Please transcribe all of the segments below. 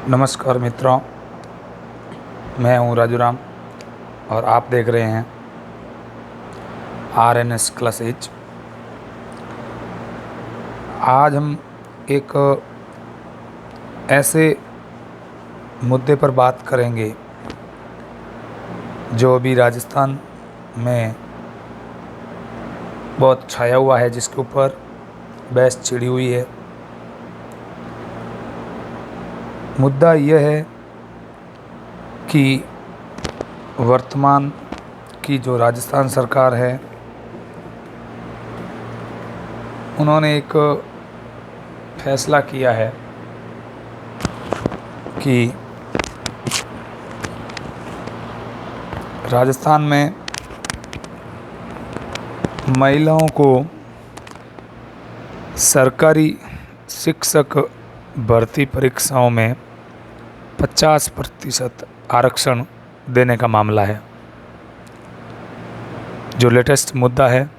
नमस्कार मित्रों, मैं हूं राजूराम और आप देख रहे हैं RNS क्लासेज। आज हम एक ऐसे मुद्दे पर बात करेंगे जो अभी राजस्थान में बहुत छाया हुआ है, जिसके ऊपर बहस छिड़ी हुई है। मुद्दा यह है कि वर्तमान की जो राजस्थान सरकार है, उन्होंने एक फैसला किया है कि राजस्थान में महिलाओं को सरकारी शिक्षक भर्ती परीक्षाओं में 50% आरक्षण देने का मामला है। जो लेटेस्ट मुद्दा है,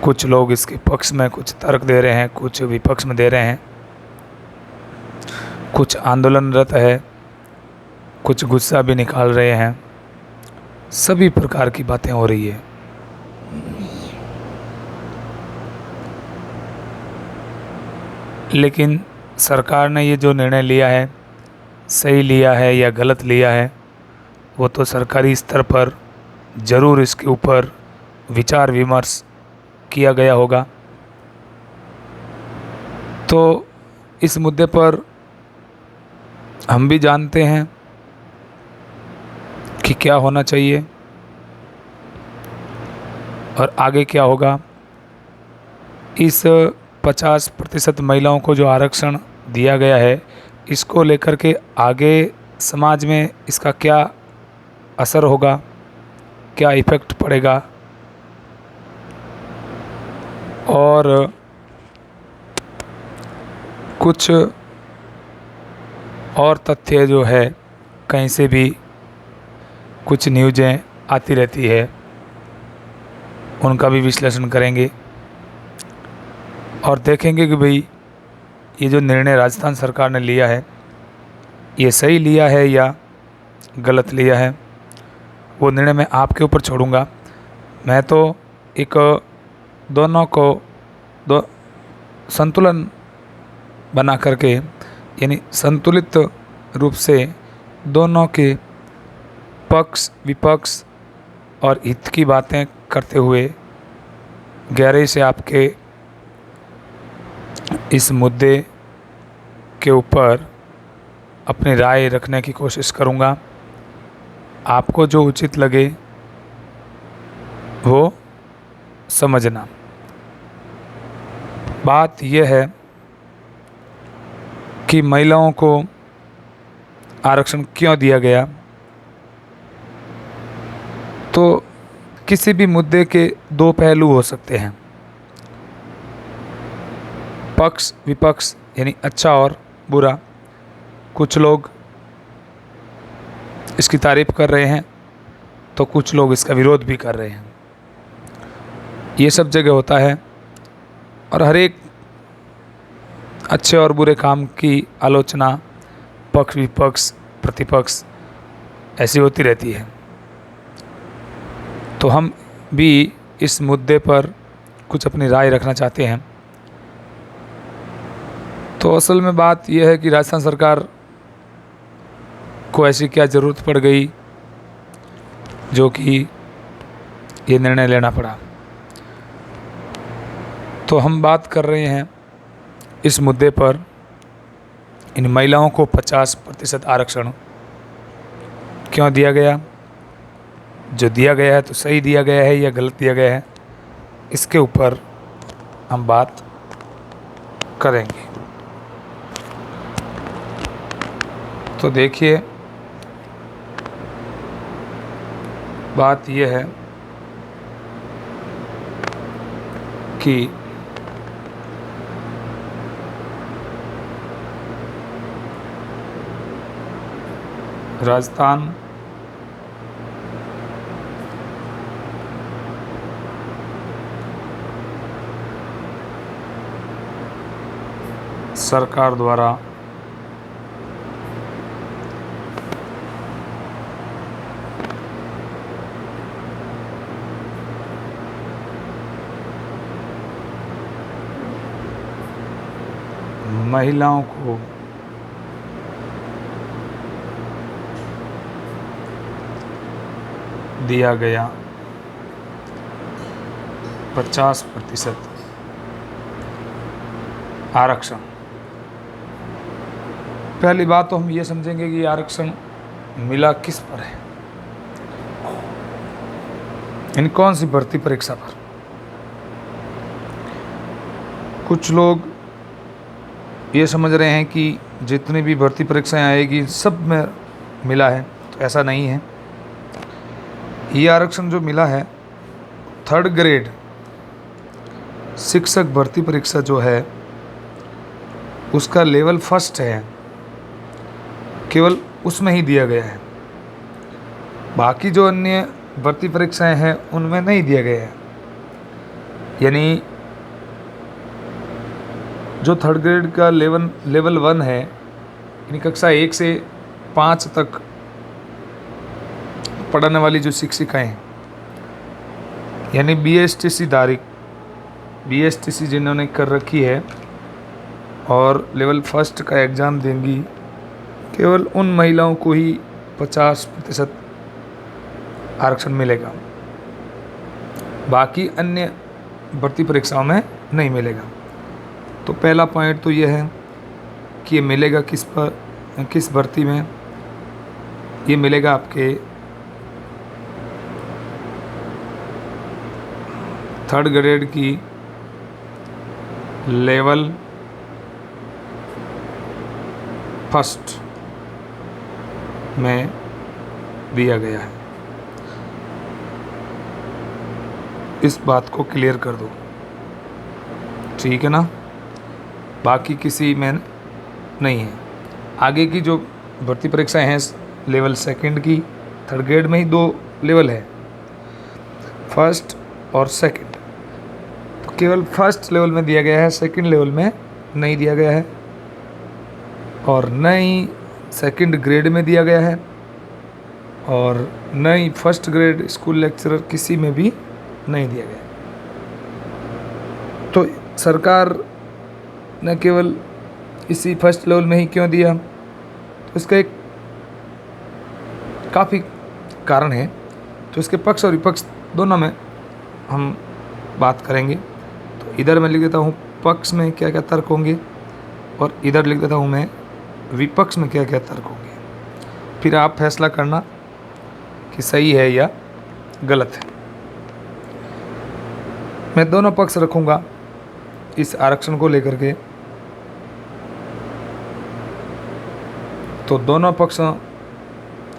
कुछ लोग इसके पक्ष में कुछ तर्क दे रहे हैं, कुछ विपक्ष में दे रहे हैं, कुछ आंदोलनरत है, कुछ गुस्सा भी निकाल रहे हैं। सभी प्रकार की बातें हो रही है। लेकिन सरकार ने ये जो निर्णय लिया है, सही लिया है या गलत लिया है, वो तो सरकारी स्तर पर ज़रूर इसके ऊपर विचार विमर्श किया गया होगा। तो इस मुद्दे पर हम भी जानते हैं कि क्या होना चाहिए और आगे क्या होगा। इस 50% महिलाओं को जो आरक्षण दिया गया है, इसको लेकर के आगे समाज में इसका क्या असर होगा, क्या इफ़ेक्ट पड़ेगा, और कुछ और तथ्य जो है, कहीं से भी कुछ न्यूज़ें आती रहती है, उनका भी विश्लेषण करेंगे और देखेंगे कि भाई ये जो निर्णय राजस्थान सरकार ने लिया है, ये सही लिया है या गलत लिया है। वो निर्णय मैं आपके ऊपर छोड़ूंगा। मैं तो एक दोनों को संतुलन बना करके, यानी संतुलित रूप से दोनों के पक्ष विपक्ष और हित की बातें करते हुए गहराई से आपके इस मुद्दे के ऊपर अपनी राय रखने की कोशिश करूँगा। आपको जो उचित लगे वो समझना। बात यह है कि महिलाओं को आरक्षण क्यों दिया गया। तो किसी भी मुद्दे के दो पहलू हो सकते हैं, पक्ष विपक्ष, यानी अच्छा और बुरा। कुछ लोग इसकी तारीफ कर रहे हैं तो कुछ लोग इसका विरोध भी कर रहे हैं। ये सब जगह होता है और हर एक अच्छे और बुरे काम की आलोचना पक्ष विपक्ष प्रतिपक्ष ऐसी होती रहती है। तो हम भी इस मुद्दे पर कुछ अपनी राय रखना चाहते हैं। तो असल में बात यह है कि राजस्थान सरकार को ऐसी क्या ज़रूरत पड़ गई जो कि ये निर्णय लेना पड़ा। तो हम बात कर रहे हैं इस मुद्दे पर, इन महिलाओं को 50% आरक्षण क्यों दिया गया। जो दिया गया है तो सही दिया गया है या गलत दिया गया है, इसके ऊपर हम बात करेंगे। तो देखिए, बात यह है कि राजस्थान सरकार द्वारा महिलाओं को दिया गया 50% आरक्षण। पहली बात तो हम ये समझेंगे कि आरक्षण मिला किस पर है, इन कौन सी भर्ती परीक्षा पर। कुछ लोग ये समझ रहे हैं कि जितनी भी भर्ती परीक्षाएं आएगी सब में मिला है, तो ऐसा नहीं है। ये आरक्षण जो मिला है 3rd ग्रेड शिक्षक भर्ती परीक्षा जो है उसका लेवल 1 है, केवल उसमें ही दिया गया है। बाकी जो अन्य भर्ती परीक्षाएं हैं उनमें नहीं दिया गया है। यानी जो 3rd ग्रेड का लेवल 1 है, यानी कक्षा 1 से 5 तक पढ़ाने वाली जो शिक्षिकाएं हैं, यानी BSTC जिन्होंने कर रखी है और लेवल 1 का एग्ज़ाम देंगी, केवल उन महिलाओं को ही 50% आरक्षण मिलेगा, बाकी अन्य भर्ती परीक्षाओं में नहीं मिलेगा। तो पहला पॉइंट तो यह है कि ये मिलेगा किस भर्ती में। ये मिलेगा आपके 3rd ग्रेड की लेवल 1 में दिया गया है। इस बात को क्लियर कर दो, ठीक है ना। बाकी किसी में नहीं है। आगे की जो भर्ती परीक्षाएं हैं लेवल 2 की, 3rd ग्रेड में ही 2 लेवल है, 1st और 2nd। तो केवल 1st लेवल में दिया गया है, 2nd लेवल में नहीं दिया गया है, और न ही 2nd ग्रेड में दिया गया है, और न ही 1st ग्रेड स्कूल लेक्चरर किसी में भी नहीं दिया गया। तो सरकार ने केवल इसी 1st लेवल में ही क्यों दिया, तो इसका एक काफ़ी कारण है। तो इसके पक्ष और विपक्ष दोनों में हम बात करेंगे। तो इधर मैं लिख देता हूँ पक्ष में क्या क्या तर्क होंगे, और इधर लिख देता हूँ मैं विपक्ष में क्या क्या तर्क होंगे। फिर आप फैसला करना कि सही है या गलत है। मैं दोनों पक्ष रखूँगा इस आरक्षण को लेकर के। तो दोनों पक्षों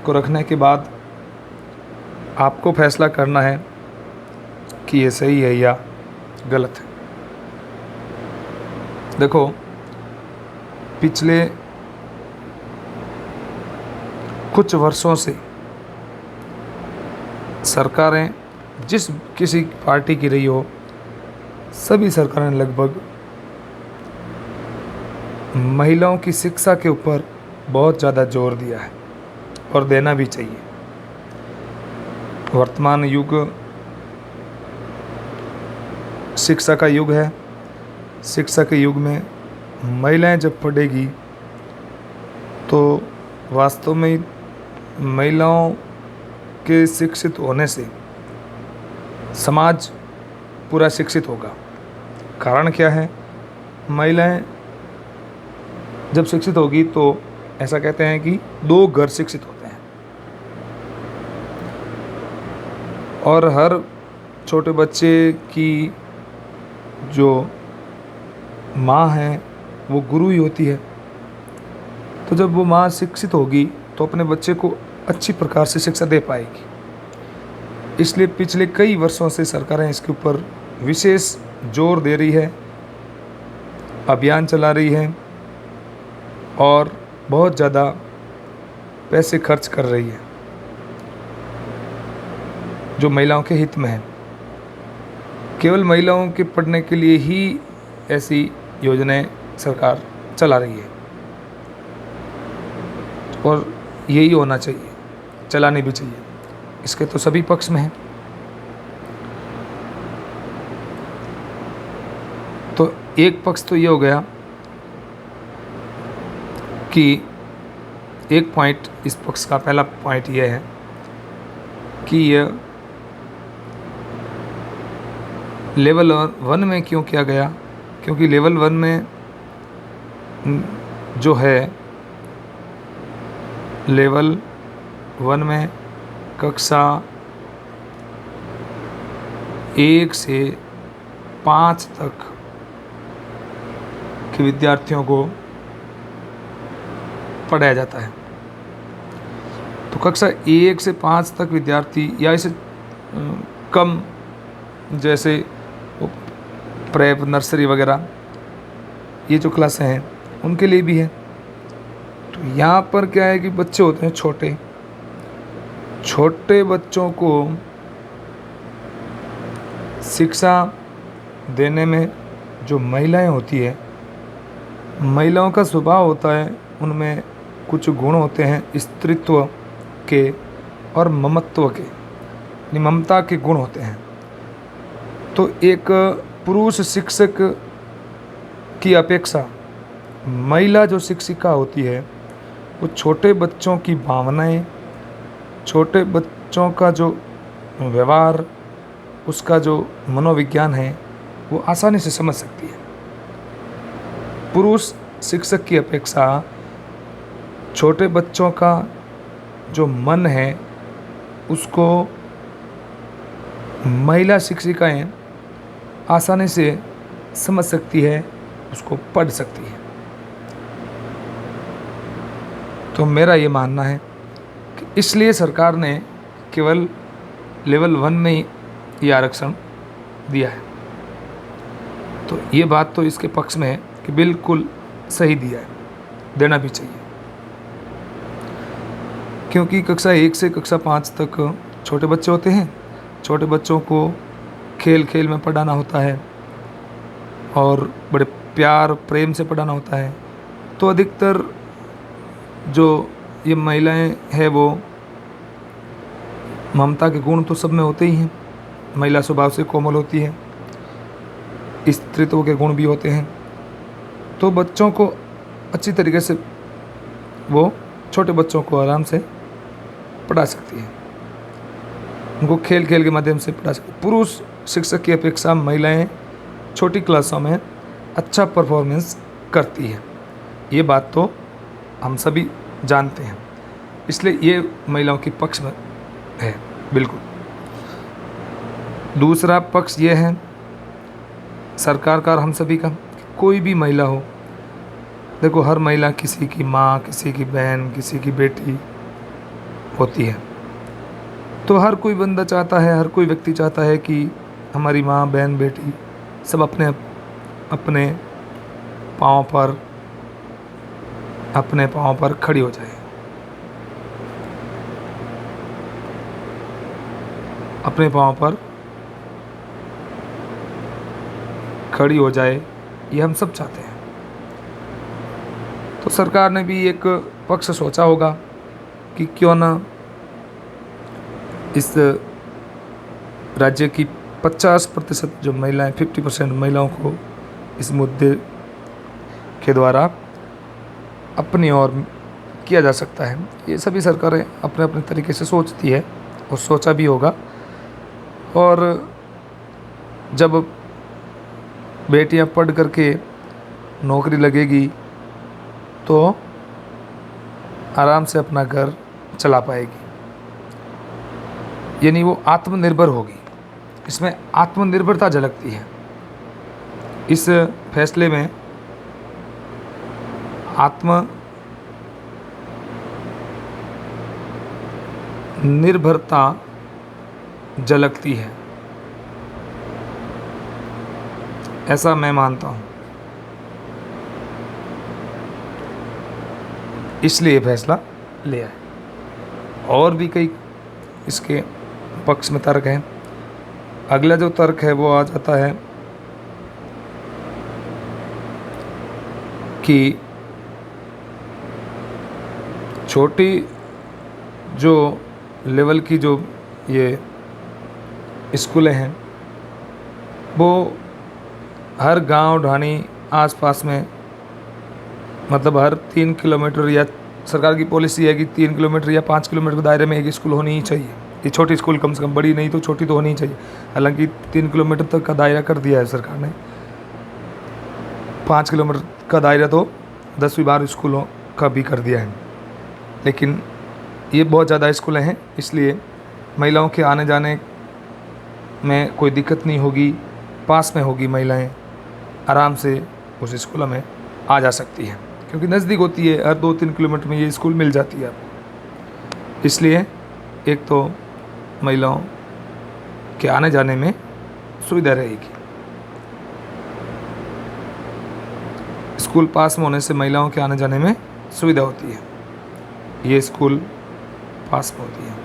को रखने के बाद आपको फैसला करना है कि ये सही है या गलत है। देखो, पिछले कुछ वर्षों से सरकारें जिस किसी पार्टी की रही हो, सभी सरकारें लगभग महिलाओं की शिक्षा के ऊपर बहुत ज़्यादा जोर दिया है, और देना भी चाहिए। वर्तमान युग शिक्षा का युग है। शिक्षा के युग में महिलाएं जब पढ़ेगी तो वास्तव में महिलाओं के शिक्षित होने से समाज पूरा शिक्षित होगा। कारण क्या है? महिलाएं जब शिक्षित होगी तो ऐसा कहते हैं कि 2 घर शिक्षित होते हैं, और हर छोटे बच्चे की जो माँ है वो गुरु ही होती है। तो जब वो माँ शिक्षित होगी तो अपने बच्चे को अच्छी प्रकार से शिक्षा दे पाएगी। इसलिए पिछले कई वर्षों से सरकारें इसके ऊपर विशेष जोर दे रही है, अभियान चला रही है, और बहुत ज़्यादा पैसे खर्च कर रही है जो महिलाओं के हित में है। केवल महिलाओं के पढ़ने के लिए ही ऐसी योजनाएं सरकार चला रही है, और यही होना चाहिए, चलानी भी चाहिए। इसके तो सभी पक्ष में है। तो एक पक्ष तो ये हो गया कि एक पॉइंट इस पक्ष का पहला पॉइंट यह है कि यह लेवल 1 में क्यों किया गया, क्योंकि लेवल 1 में जो है, लेवल 1 में कक्षा 1 से 5 तक के विद्यार्थियों को पढ़ाया जाता है। तो कक्षा 1 से 5 तक विद्यार्थी या इसे कम, जैसे प्रेप, नर्सरी वगैरह, ये जो क्लासें हैं उनके लिए भी है। तो यहाँ पर क्या है कि बच्चे होते हैं छोटे, छोटे बच्चों को शिक्षा देने में जो महिलाएं होती है, महिलाओं का स्वभाव होता है, उनमें कुछ गुण होते हैं स्त्रीत्व के और ममत्व के, यानी ममता के गुण होते हैं। तो एक पुरुष शिक्षक की अपेक्षा महिला जो शिक्षिका होती है, वो छोटे बच्चों की भावनाएं, छोटे बच्चों का जो व्यवहार, उसका जो मनोविज्ञान है, वो आसानी से समझ सकती है। पुरुष शिक्षक की अपेक्षा छोटे बच्चों का जो मन है, उसको महिला शिक्षिकाएं आसानी से समझ सकती है, उसको पढ़ सकती है। तो मेरा ये मानना है कि इसलिए सरकार ने केवल लेवल 1 में ही ये आरक्षण दिया है। तो ये बात तो इसके पक्ष में है कि बिल्कुल सही दिया है, देना भी चाहिए, क्योंकि कक्षा 1 से कक्षा 5 तक छोटे बच्चे होते हैं। छोटे बच्चों को खेल खेल में पढ़ाना होता है और बड़े प्यार प्रेम से पढ़ाना होता है। तो अधिकतर जो ये महिलाएं हैं, वो ममता के गुण तो सब में होते ही हैं। महिला स्वभाव से कोमल होती है, स्त्रीत्व के गुण भी होते हैं। तो बच्चों को अच्छी तरीके से वो छोटे बच्चों को आराम से पढ़ा सकती है, उनको खेल खेल के माध्यम से पढ़ा सकती है। पुरुष शिक्षक की अपेक्षा महिलाएं छोटी क्लासों में अच्छा परफॉर्मेंस करती है, ये बात तो हम सभी जानते हैं। इसलिए ये महिलाओं के पक्ष में है बिल्कुल। दूसरा पक्ष ये है सरकार का और हम सभी का, कोई भी महिला हो, देखो हर महिला किसी की माँ, किसी की बहन, किसी की बेटी होती है। तो हर कोई बंदा चाहता है, हर कोई व्यक्ति चाहता है कि हमारी माँ, बहन, बेटी सब अपने अपने पाँव पर खड़ी हो जाए, अपने पाँव पर खड़ी हो जाए, ये हम सब चाहते हैं। तो सरकार ने भी एक पक्ष सोचा होगा कि क्यों ना इस राज्य की 50% जो महिलाएं, 50% महिलाओं को इस मुद्दे के द्वारा अपनी ओर किया जा सकता है। ये सभी सरकारें अपने अपने तरीके से सोचती है और सोचा भी होगा। और जब बेटियां पढ़ करके नौकरी लगेगी तो आराम से अपना घर चला पाएगी, यानी वो आत्मनिर्भर होगी। इसमें आत्मनिर्भरता झलकती है। इस फैसले में आत्मनिर्भरता झलकती है, ऐसा मैं मानता हूँ। इसलिए ये फैसला लिया है। और भी कई इसके पक्ष में तर्क हैं। अगला जो तर्क है वो आ जाता है कि छोटी जो लेवल की जो ये स्कूलें हैं, वो हर गांव ढाणी आसपास में मतलब हर 3 किलोमीटर, या सरकार की पॉलिसी है कि 3 किलोमीटर या 5 किलोमीटर के दायरे में एक स्कूल होनी ही चाहिए। ये छोटी स्कूल कम से कम, बड़ी नहीं तो छोटी तो होनी ही चाहिए। हालांकि 3 किलोमीटर तक का दायरा कर दिया है सरकार ने, 5 किलोमीटर का दायरा तो 10वीं 12 स्कूलों का भी कर दिया है। लेकिन ये बहुत ज़्यादा स्कूलें हैं, इसलिए महिलाओं के आने जाने में कोई दिक्कत नहीं होगी, पास में होगी, महिलाएं आराम से उस स्कूलों में आ जा सकती हैं, क्योंकि नज़दीक होती है, हर 2-3 किलोमीटर में ये स्कूल मिल जाती है आपको। इसलिए एक तो महिलाओं के आने जाने में सुविधा रहेगी। स्कूल पास में होने से महिलाओं के आने जाने में सुविधा होती है। ये स्कूल पास में होती है।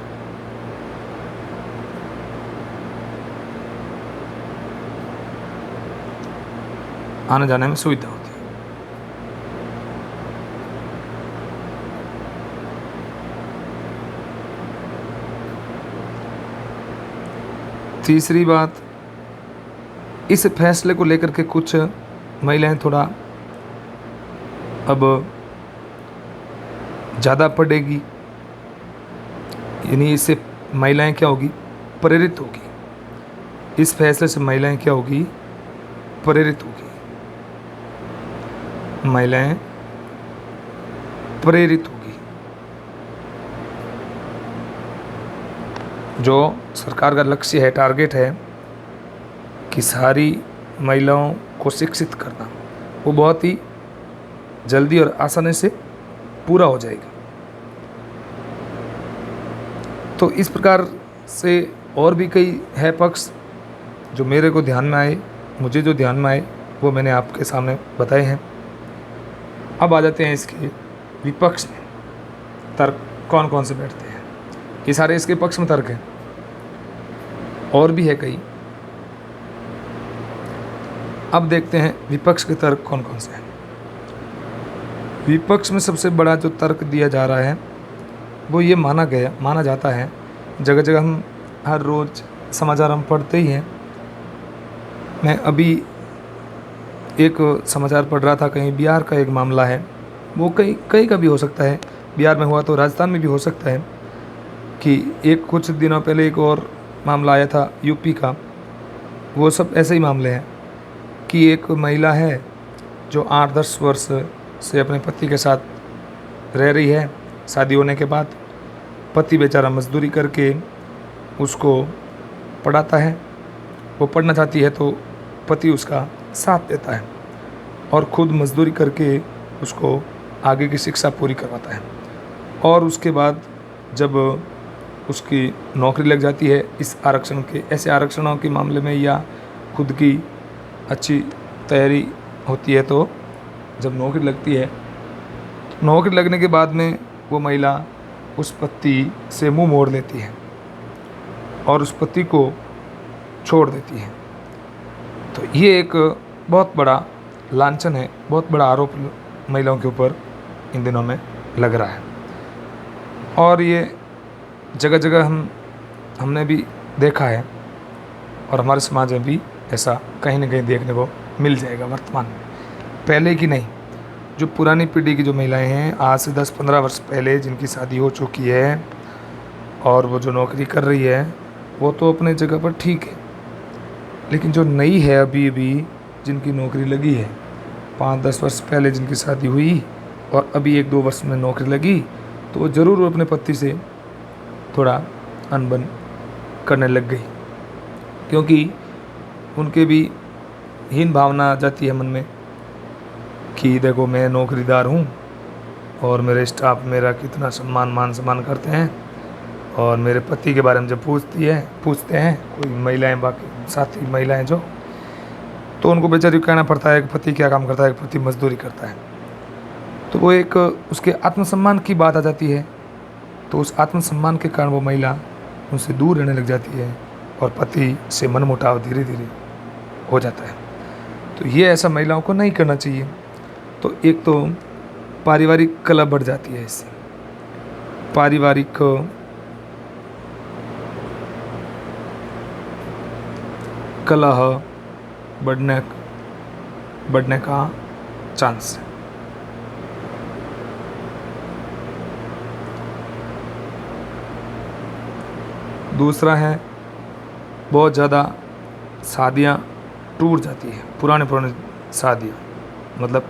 आने जाने में सुविधा होती है। तीसरी बात, इस फैसले को लेकर के कुछ महिलाएं थोड़ा अब ज़्यादा पढ़ेगी, यानी इससे महिलाएं क्या होगी, प्रेरित होगी। इस फैसले से महिलाएं क्या होगी, प्रेरित होगी। महिलाएं प्रेरित होगी। जो सरकार का लक्ष्य है, टारगेट है कि सारी महिलाओं को शिक्षित करना, वो बहुत ही जल्दी और आसानी से पूरा हो जाएगा। तो इस प्रकार से और भी कई है पक्ष जो मेरे को ध्यान में आए, मुझे जो ध्यान में आए वो मैंने आपके सामने बताए हैं। अब आ जाते हैं इसके विपक्ष में तर्क कौन कौन से बैठते हैं। ये सारे इसके पक्ष में तर्क हैं, और भी है कई। अब देखते हैं विपक्ष के तर्क कौन कौन से हैं। विपक्ष में सबसे बड़ा जो तर्क दिया जा रहा है वो ये माना जाता है, जगह जगह हम हर रोज़ समाचार हम पढ़ते ही हैं। मैं अभी एक समाचार पढ़ रहा था, कहीं बिहार का एक मामला है, वो कहीं का भी हो सकता है, बिहार में हुआ तो राजस्थान में भी हो सकता है, कि एक कुछ दिनों पहले एक और मामला आया था यूपी का। वो सब ऐसे ही मामले हैं कि एक महिला है जो 8-10 वर्ष से अपने पति के साथ रह रही है। शादी होने के बाद पति बेचारा मजदूरी करके उसको पढ़ाता है, वो पढ़ना चाहती है तो पति उसका साथ देता है और खुद मजदूरी करके उसको आगे की शिक्षा पूरी करवाता है। और उसके बाद जब उसकी नौकरी लग जाती है, इस आरक्षण के, ऐसे आरक्षणों के मामले में, या खुद की अच्छी तैयारी होती है, तो जब नौकरी लगती है, नौकरी लगने के बाद में वो महिला उस पति से मुंह मोड़ लेती है और उस पति को छोड़ देती है। तो ये एक बहुत बड़ा लांछन है, बहुत बड़ा आरोप महिलाओं के ऊपर इन दिनों में लग रहा है। और ये जगह जगह हमने भी देखा है, और हमारे समाज में भी ऐसा कहीं ना कहीं देखने को मिल जाएगा वर्तमान में। पहले की नहीं, जो पुरानी पीढ़ी की जो महिलाएं हैं, आज से 10-15 वर्ष पहले जिनकी शादी हो चुकी है और वो जो नौकरी कर रही है, वो तो अपने जगह पर ठीक है। लेकिन जो नई है, अभी जिनकी नौकरी लगी है, 5-10 वर्ष पहले जिनकी शादी हुई और अभी 1-2 वर्ष में नौकरी लगी, तो वो ज़रूर अपने पति से थोड़ा अनबन करने लग गई, क्योंकि उनके भी हीन भावना आ जाती है मन में कि देखो मैं नौकरीदार हूँ और मेरे स्टाफ मेरा कितना मान सम्मान करते हैं, और मेरे पति के बारे में जब पूछते हैं कोई महिलाएं, बाकी साथी महिलाएं जो, तो उनको बेचारी कहना पड़ता है कि पति क्या काम करता है, पति मजदूरी करता है। तो वो एक उसके आत्मसम्मान की बात आ जाती है। तो उस आत्मसम्मान के कारण वो महिला उनसे दूर रहने लग जाती है और पति से मनमुटाव धीरे धीरे हो जाता है। तो ये ऐसा महिलाओं को नहीं करना चाहिए। तो एक तो पारिवारिक कलह बढ़ जाती है, इससे पारिवारिक कलह बढ़ने का चांस है। दूसरा है बहुत ज़्यादा शादियाँ टूट जाती है, पुराने शादियाँ, मतलब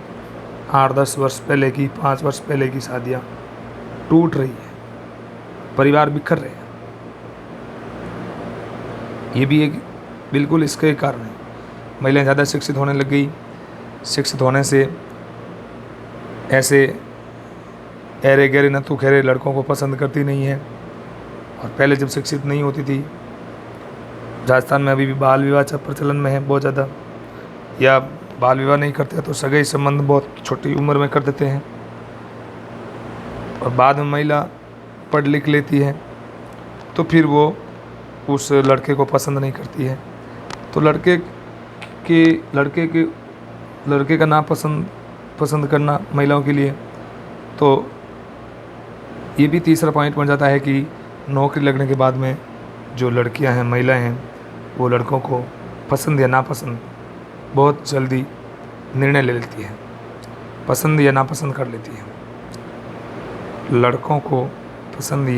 8-10 वर्ष पहले की, 5 वर्ष पहले की शादियाँ टूट रही है, परिवार बिखर रहे हैं। ये भी एक बिल्कुल इसका एक कारण है। महिलाएं ज़्यादा शिक्षित होने लग गई, शिक्षित होने से ऐसे ऐरे गहरे नत्थु खैरे लड़कों को पसंद करती नहीं है। और पहले जब शिक्षित नहीं होती थी, राजस्थान में अभी भी बाल विवाह प्रचलन में है बहुत ज़्यादा, या बाल विवाह नहीं करते तो सगाई संबंध बहुत छोटी उम्र में कर देते हैं, और बाद में महिला पढ़ लिख लेती है तो फिर वो उस लड़के को पसंद नहीं करती है, तो लड़के का पसंद करना महिलाओं के लिए, तो ये भी तीसरा पॉइंट बन जाता है कि नौकरी लगने के बाद में जो लड़कियां हैं, महिलाएं हैं, वो लड़कों को पसंद या नापसंद बहुत जल्दी निर्णय ले लेती है, पसंद या नापसंद कर लेती है। लड़कों को पसंद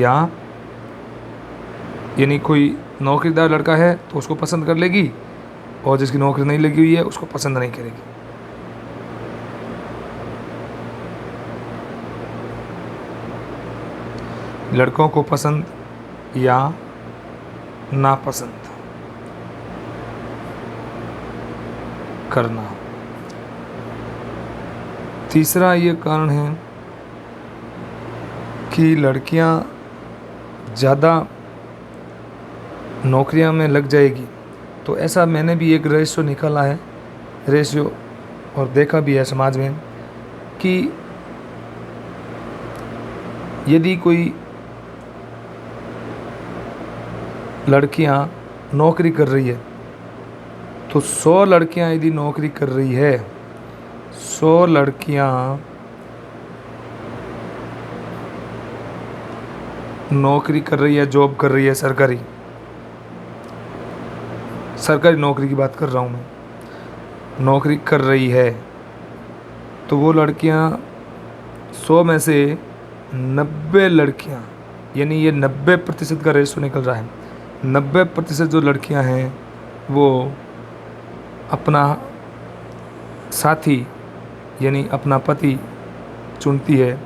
यानी कोई नौकरीदार लड़का है तो उसको पसंद कर लेगी, और जिसकी नौकरी नहीं लगी हुई है उसको पसंद नहीं करेगी। लड़कों को पसंद या नापसंद करना। तीसरा ये कारण है कि लड़कियां ज़्यादा नौकरियां में लग जाएगी, तो ऐसा मैंने भी एक रेशियो निकाला है, और देखा भी है समाज में कि यदि कोई लड़कियां नौकरी कर रही है तो 100 लड़कियां यदि नौकरी कर रही है, 100 लड़कियां नौकरी कर रही है, जॉब कर रही है, सरकारी नौकरी की बात कर रहा हूँ मैं, नौकरी कर रही है, तो वो लड़कियां 100 में से 90 लड़कियां, यानी ये 90% का रेशो निकल रहा है, 90% जो लड़कियां हैं वो अपना साथी यानी अपना पति चुनती है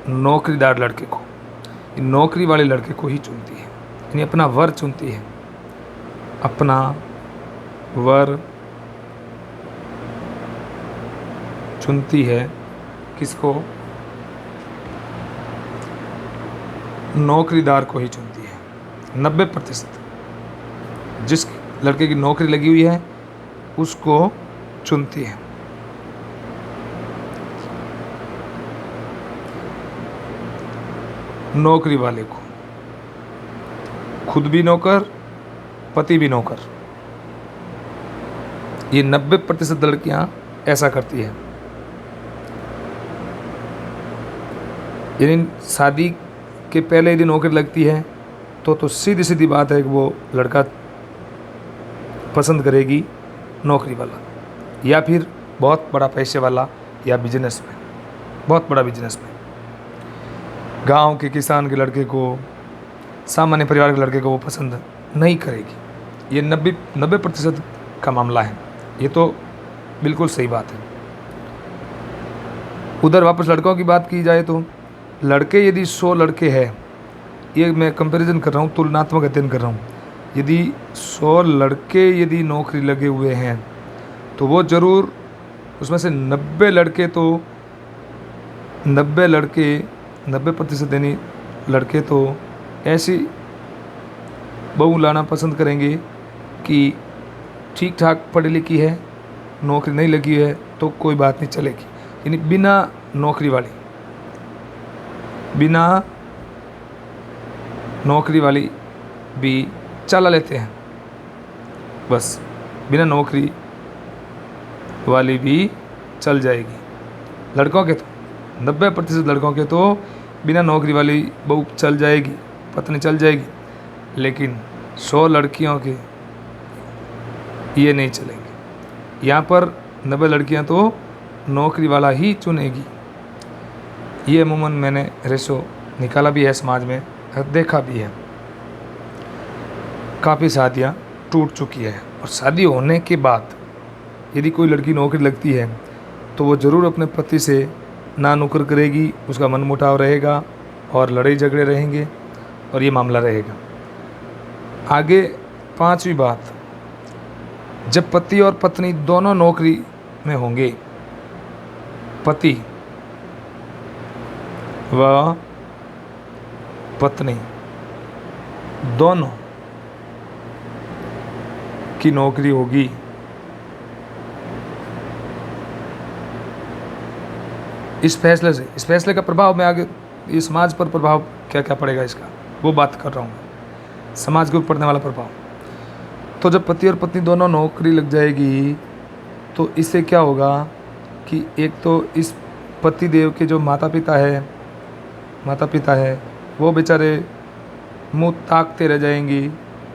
नौकरीदार लड़के को, नौकरी वाले लड़के को ही चुनती है, यानी अपना वर चुनती है, अपना वर चुनती है। किसको? नौकरीदार को ही चुनती है। 90% जिस लड़के की नौकरी लगी हुई है उसको चुनती है। नौकरी वाले को, खुद भी नौकर, पति भी नौकर, ये 90% लड़कियां ऐसा करती है। यानी शादी के पहले यदि नौकरी लगती है तो सीधी सीधी बात है कि वो लड़का पसंद करेगी नौकरी वाला, या फिर बहुत बड़ा पैसे वाला, या बिजनेसमैन, बहुत बड़ा बिजनेसमैन। गांव के किसान के लड़के को, सामान्य परिवार के लड़के को वो पसंद नहीं करेगी। ये 90% का मामला है। ये तो बिल्कुल सही बात है। उधर वापस लड़कों की बात की जाए तो लड़के यदि 100 लड़के हैं, ये मैं कंपैरिजन कर रहा हूँ, तुलनात्मक अध्ययन कर रहा हूँ, यदि 100 लड़के यदि नौकरी लगे हुए हैं तो वो ज़रूर उसमें से 90 लड़के तो 90% यानी लड़के तो ऐसी बहू लाना पसंद करेंगे कि ठीक ठाक पढ़ी लिखी है, नौकरी नहीं लगी है तो कोई बात नहीं चलेगी, यानी बिना नौकरी वाली भी चला लेते हैं, बस बिना नौकरी वाली भी चल जाएगी। लड़कों के तो 90% लड़कों के तो बिना नौकरी वाली बहू चल जाएगी, पत्नी चल जाएगी, लेकिन 100 लड़कियों के ये नहीं चलेंगे। यहाँ पर 90 लड़कियाँ तो नौकरी वाला ही चुनेगी। ये अमूमन मैंने रेशो निकाला भी है, समाज में देखा भी है। काफ़ी शादियाँ टूट चुकी है, और शादी होने के बाद यदि कोई लड़की नौकरी लगती है तो वो ज़रूर अपने पति से ना नुकर करेगी, उसका मनमुटाव रहेगा और लड़ाई झगड़े रहेंगे और ये मामला रहेगा। आगे 5वीं बात, जब पति और पत्नी दोनों नौकरी में होंगे, पति व पत्नी दोनों की नौकरी होगी, इस फैसले का प्रभाव में आगे ये समाज पर प्रभाव क्या क्या पड़ेगा इसका वो बात कर रहा हूँ, समाज के ऊपर पड़ने वाला प्रभाव। तो जब पति और पत्नी दोनों नौकरी लग जाएगी तो इससे क्या होगा कि एक तो इस पति देव के जो माता पिता है वो बेचारे मुंह ताकते रह जाएंगी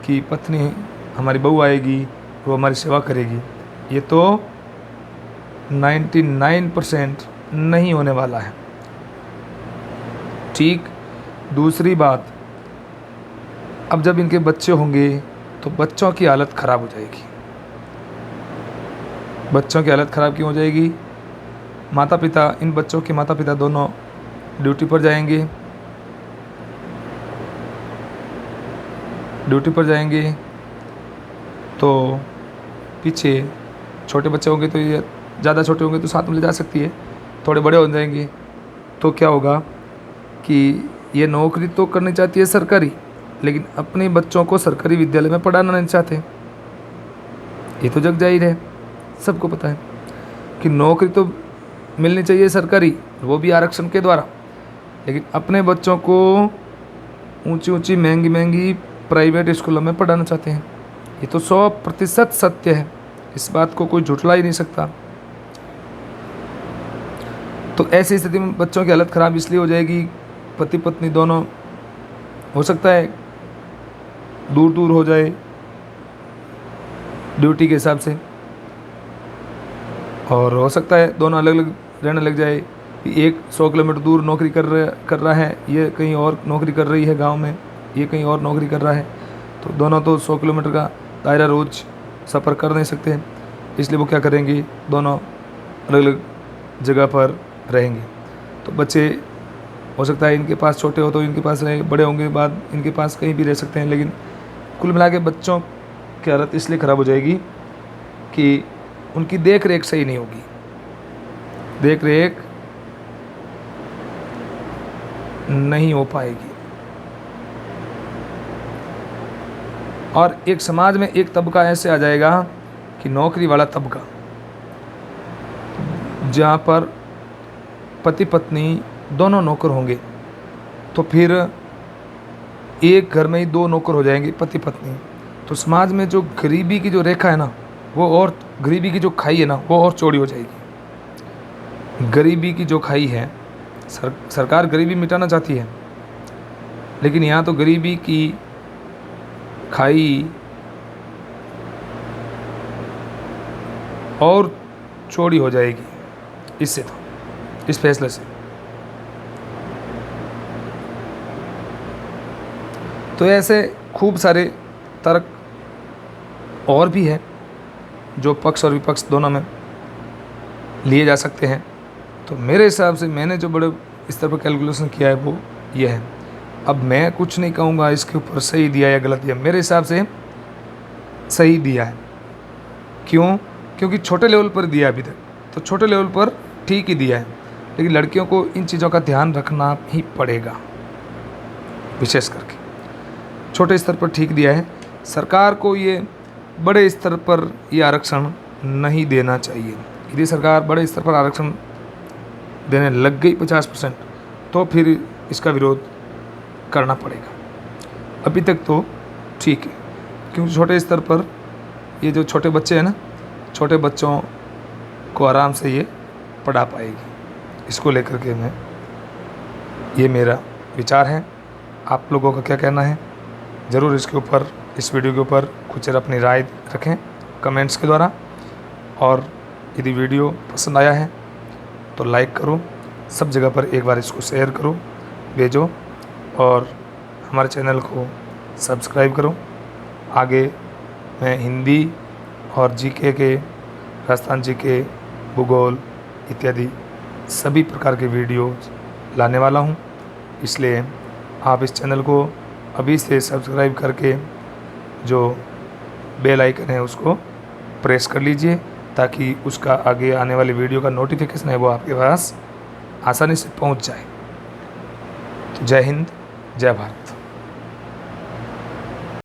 कि पत्नी हमारी बहू आएगी, वो हमारी सेवा करेगी। ये तो 99% नहीं होने वाला है। ठीक। दूसरी बात, अब जब इनके बच्चे होंगे तो बच्चों की हालत ख़राब हो जाएगी। बच्चों की हालत ख़राब क्यों हो जाएगी? इन बच्चों के माता पिता दोनों ड्यूटी पर जाएंगे तो पीछे छोटे बच्चे होंगे तो ये ज़्यादा छोटे होंगे तो साथ में ले जा सकती है, थोड़े बड़े हो जाएंगे तो क्या होगा कि ये नौकरी तो करनी चाहती है सरकारी, लेकिन अपने बच्चों को सरकारी विद्यालय में पढ़ाना नहीं चाहते। ये तो जग जाहिर है, सबको पता है कि नौकरी तो मिलनी चाहिए सरकारी, वो भी आरक्षण के द्वारा, लेकिन अपने बच्चों को ऊंची महंगी प्राइवेट स्कूलों में पढ़ाना चाहते हैं। ये तो 100% सत्य है, इस बात को कोई झुठला ही नहीं सकता। तो ऐसी स्थिति में बच्चों की हालत ख़राब इसलिए हो जाएगी, पति पत्नी दोनों हो सकता है दूर हो जाए ड्यूटी के हिसाब से, और हो सकता है दोनों अलग अलग रहने लग जाए। एक 100 किलोमीटर दूर नौकरी कर रहा है, ये कहीं और नौकरी कर रही है गांव में, ये कहीं और नौकरी कर रहा है, तो दोनों तो 100 किलोमीटर का दायरा रोज़ सफ़र कर नहीं सकते, इसलिए वो क्या करेंगे, दोनों अलग अलग जगह पर रहेंगे। तो बच्चे हो सकता है इनके पास छोटे हो तो इनके पास रहे, बड़े होंगे बाद इनके पास कहीं भी रह सकते हैं, लेकिन कुल मिला के बच्चों की हालत इसलिए ख़राब हो जाएगी कि उनकी देख रेख सही नहीं होगी, देख रेख नहीं हो पाएगी। और एक समाज में एक तबका ऐसे आ जाएगा कि नौकरी वाला तबका, जहाँ पर पति पत्नी दोनों नौकर होंगे, तो फिर एक घर में ही 2 नौकर हो जाएंगे पति पत्नी। तो समाज में जो गरीबी की जो रेखा है ना, वो और गरीबी की जो खाई है ना, वो और चौड़ी हो जाएगी। गरीबी की जो खाई है, सरकार गरीबी मिटाना चाहती है, लेकिन यहाँ तो गरीबी की खाई और चौड़ी हो जाएगी इससे, तो इस फैसले से। तो ऐसे खूब सारे तर्क और भी है जो पक्ष और विपक्ष दोनों में लिए जा सकते हैं। तो मेरे हिसाब से मैंने जो बड़े स्तर पर कैलकुलेशन किया है वो ये है। अब मैं कुछ नहीं कहूँगा इसके ऊपर सही दिया या गलत दिया, मेरे हिसाब से सही दिया है। क्यों? क्योंकि छोटे लेवल पर दिया अभी तक, तो छोटे लेवल पर ठीक ही दिया है, लेकिन लड़कियों को इन चीज़ों का ध्यान रखना ही पड़ेगा, विशेष करके छोटे स्तर पर ठीक दिया है। सरकार को ये बड़े स्तर पर ये आरक्षण नहीं देना चाहिए। यदि सरकार बड़े स्तर पर आरक्षण देने लग गई 50%, तो फिर इसका विरोध करना पड़ेगा। अभी तक तो ठीक है, क्योंकि छोटे स्तर पर ये जो छोटे बच्चे हैं ना, छोटे बच्चों को आराम से ये पढ़ा पाएगी। इसको लेकर के ये मेरा विचार है। आप लोगों का क्या कहना है, ज़रूर इसके ऊपर, इस वीडियो के ऊपर कुछ अपनी राय रखें कमेंट्स के द्वारा। और यदि वीडियो पसंद आया है तो लाइक करो, सब जगह पर एक बार इसको शेयर करो, भेजो, और हमारे चैनल को सब्सक्राइब करो। आगे मैं हिंदी और जीके के, राजस्थान जीके, भूगोल इत्यादि सभी प्रकार के वीडियो लाने वाला हूँ। इसलिए आप इस चैनल को अभी से सब्सक्राइब करके जो बेल आइकन है उसको प्रेस कर लीजिए, ताकि उसका आगे आने वाली वीडियो का नोटिफिकेशन है वो आपके पास आसानी से पहुंच जाए। तो जय हिंद, जय भारत।